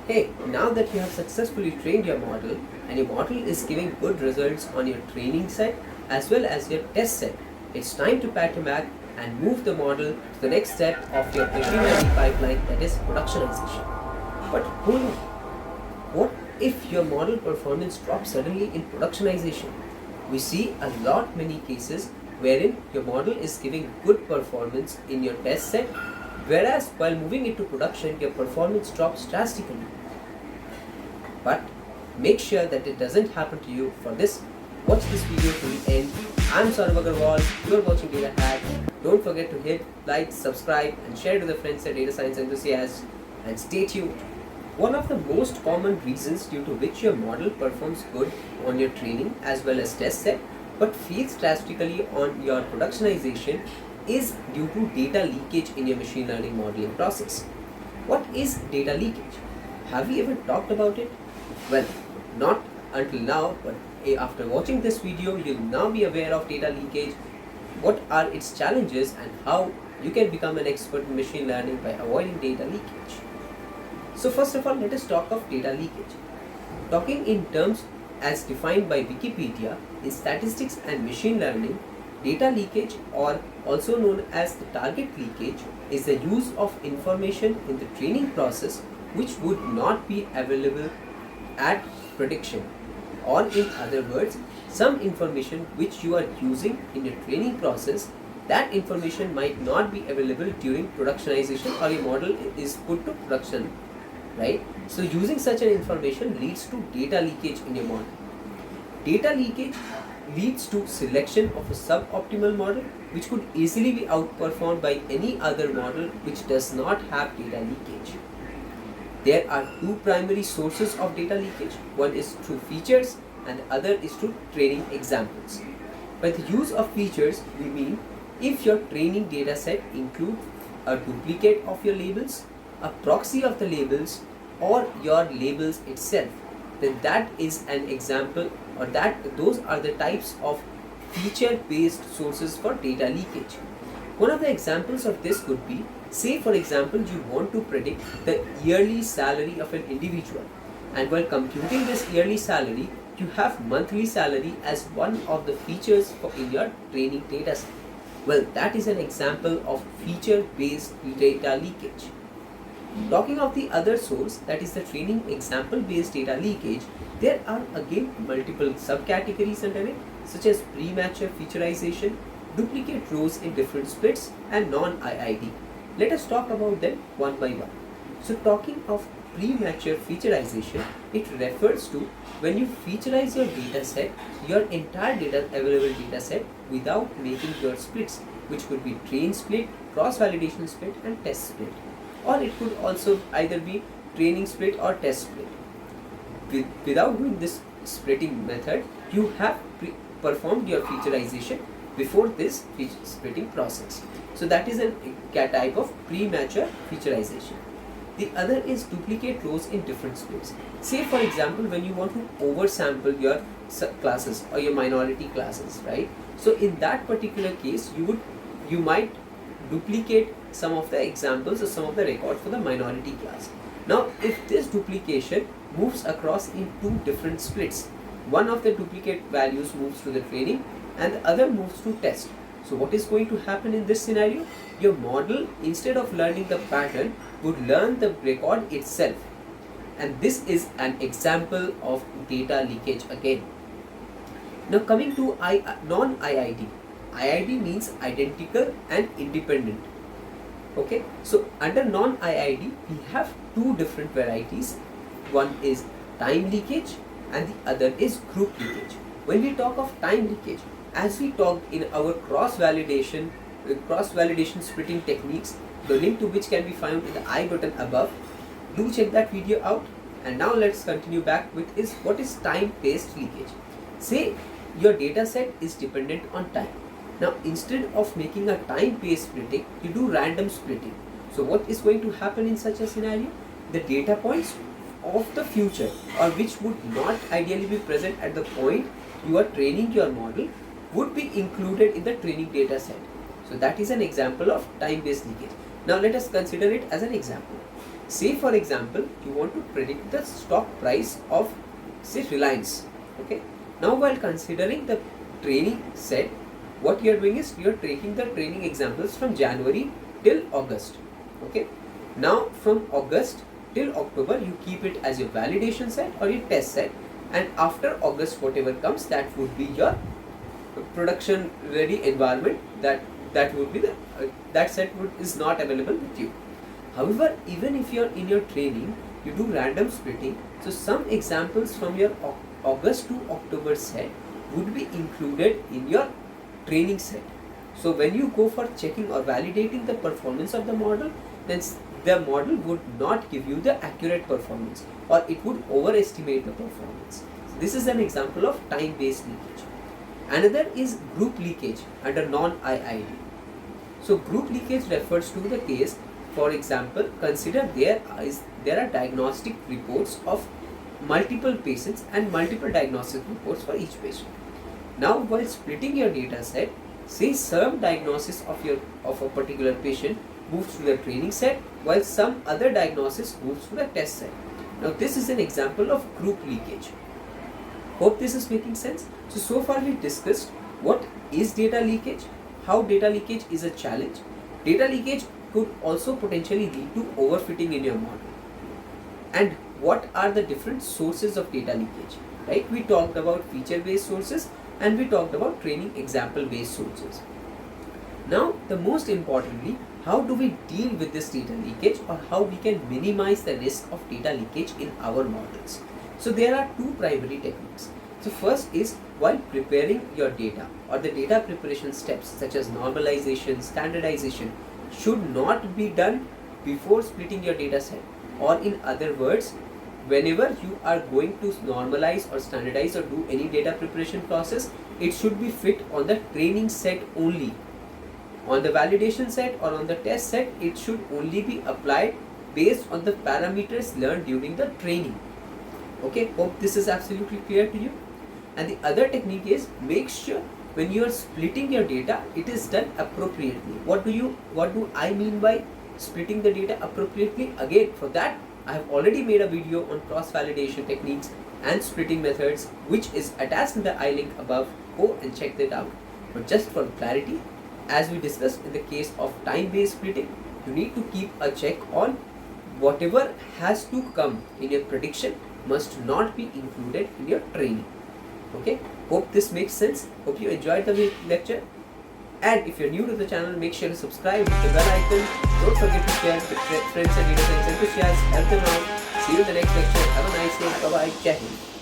Hey, now that you have successfully trained your model and your model is giving good results on your training set as well as your test set, it's time to pack your bag and move the model to the next step of your machine learning pipeline, that is productionization. But hold on, what if your model performance drops suddenly in productionization? We see a lot many cases wherein your model is giving good performance in your test set, whereas while moving into production your performance drops drastically. But make sure that it doesn't happen to you. For this, watch this video to the end. I'm Saurabh Agarwal, you're watching Datahat. Don't forget to hit like, subscribe and share to the friends and data science enthusiasts, and stay tuned. One of the most common reasons due to which your model performs good on your training as well as test set but fails drastically on your productionization is due to data leakage in your machine learning modeling process. What is data leakage? Have we ever talked about it? Well, not until now, but after watching this video, you'll now be aware of data leakage, what are its challenges, and how you can become an expert in machine learning by avoiding data leakage. So first of all, let us talk of data leakage. Talking in terms as defined by Wikipedia, in statistics and machine learning, data leakage, or also known as the target leakage, is the use of information in the training process which would not be available at prediction, or in other words, some information which you are using in your training process, that information might not be available during productionization or your model is put to production, right? So using such an information leads to data leakage in your model. Data leakage leads to selection of a suboptimal model which could easily be outperformed by any other model which does not have data leakage. There are two primary sources of data leakage. One is through features and the other is through training examples. By the use of features, we mean if your training data set includes a duplicate of your labels, a proxy of the labels, or your labels itself, then that is an example, or those are the types of feature-based sources for data leakage. One of the examples of this could be, say for example, you want to predict the yearly salary of an individual, and while computing this yearly salary, you have monthly salary as one of the features in your training data set. Well, that is an example of feature-based data leakage. Talking of the other source, that is the training example-based data leakage, there are again multiple subcategories under it, such as premature featureization, duplicate rows in different splits, and non-IID. Let us talk about them one by one. So talking of premature featureization, it refers to when you featureize your data set, your entire available data set, without making your splits, which could be train split, cross-validation split, and test split. Or it could also either be training split or test split. Without doing this splitting method, you have performed your featureization before this splitting process. So that is a type of premature featureization. The other is duplicate rows in different splits. Say for example, when you want to oversample your classes or your minority classes, right? So in that particular case, you might duplicate some of the examples or some of the records for the minority class. Now, if this duplication moves across in two different splits, one of the duplicate values moves to the training and the other moves to test. So what is going to happen in this scenario? Your model, instead of learning the pattern, would learn the record itself. And this is an example of data leakage again. Now coming to non-IID. IID means identical and independent. Okay, so under non-IID, we have two different varieties. One is time leakage and the other is group leakage. When we talk of time leakage, as we talked in our cross-validation splitting techniques, the link to which can be found in the I button above, do check that video out. And now let's continue back with what is time-based leakage. Say your data set is dependent on time. Now instead of making a time-based splitting, you do random splitting. So what is going to happen in such a scenario? The data points of the future, or which would not ideally be present at the point you are training your model, would be included in the training data set. So that is an example of time-based leakage. Now let us consider it as an example. Say for example, you want to predict the stock price of say Reliance. Okay. Now while considering the training set, what you are doing is you are taking the training examples from January till August. Okay. Now from August till October you keep it as your validation set or your test set, and after August whatever comes, that would be your production ready environment. That would be the that set is not available with you. However, even if you're in your training, you do random splitting. So some examples from your August to October set would be included in your training set. So when you go for checking or validating the performance of the model, then the model would not give you the accurate performance, or it would overestimate the performance. So this is an example of time-based leakage. Another is group leakage under non-IID. So group leakage refers to the case, for example, consider there are diagnostic reports of multiple patients and multiple diagnostic reports for each patient. Now while splitting your data set, say some diagnosis of a particular patient moves to the training set while some other diagnosis moves to the test set. Now this is an example of group leakage. Hope this is making sense. So far we discussed what is data leakage, how data leakage is a challenge. Data leakage could also potentially lead to overfitting in your model. And what are the different sources of data leakage? Right? We talked about feature-based sources and we talked about training example-based sources. Now, the most importantly, how do we deal with this data leakage, or how we can minimize the risk of data leakage in our models? So there are two primary techniques. So first is, while preparing your data or the data preparation steps such as normalization, standardization should not be done before splitting your data set, or in other words, whenever you are going to normalize or standardize or do any data preparation process, it should be fit on the training set only. On the validation set or on the test set, it should only be applied based on the parameters learned during the training. Okay, hope this is absolutely clear to you. And the other technique is, make sure when you are splitting your data, it is done appropriately. What do I mean by splitting the data appropriately? Again, for that I have already made a video on cross validation techniques and splitting methods, which is attached in the I link above. Go and check that out. But just for clarity, as we discussed in the case of time-based splitting, you need to keep a check on whatever has to come in your prediction must not be included in your training. Okay, hope this makes sense. Hope you enjoyed the lecture. And if you're new to the channel, make sure to subscribe, hit the bell icon. Don't forget to share with friends and data science enthusiasts. Help them out. See you in the next lecture. Have a nice day. Bye bye. Jai Hind.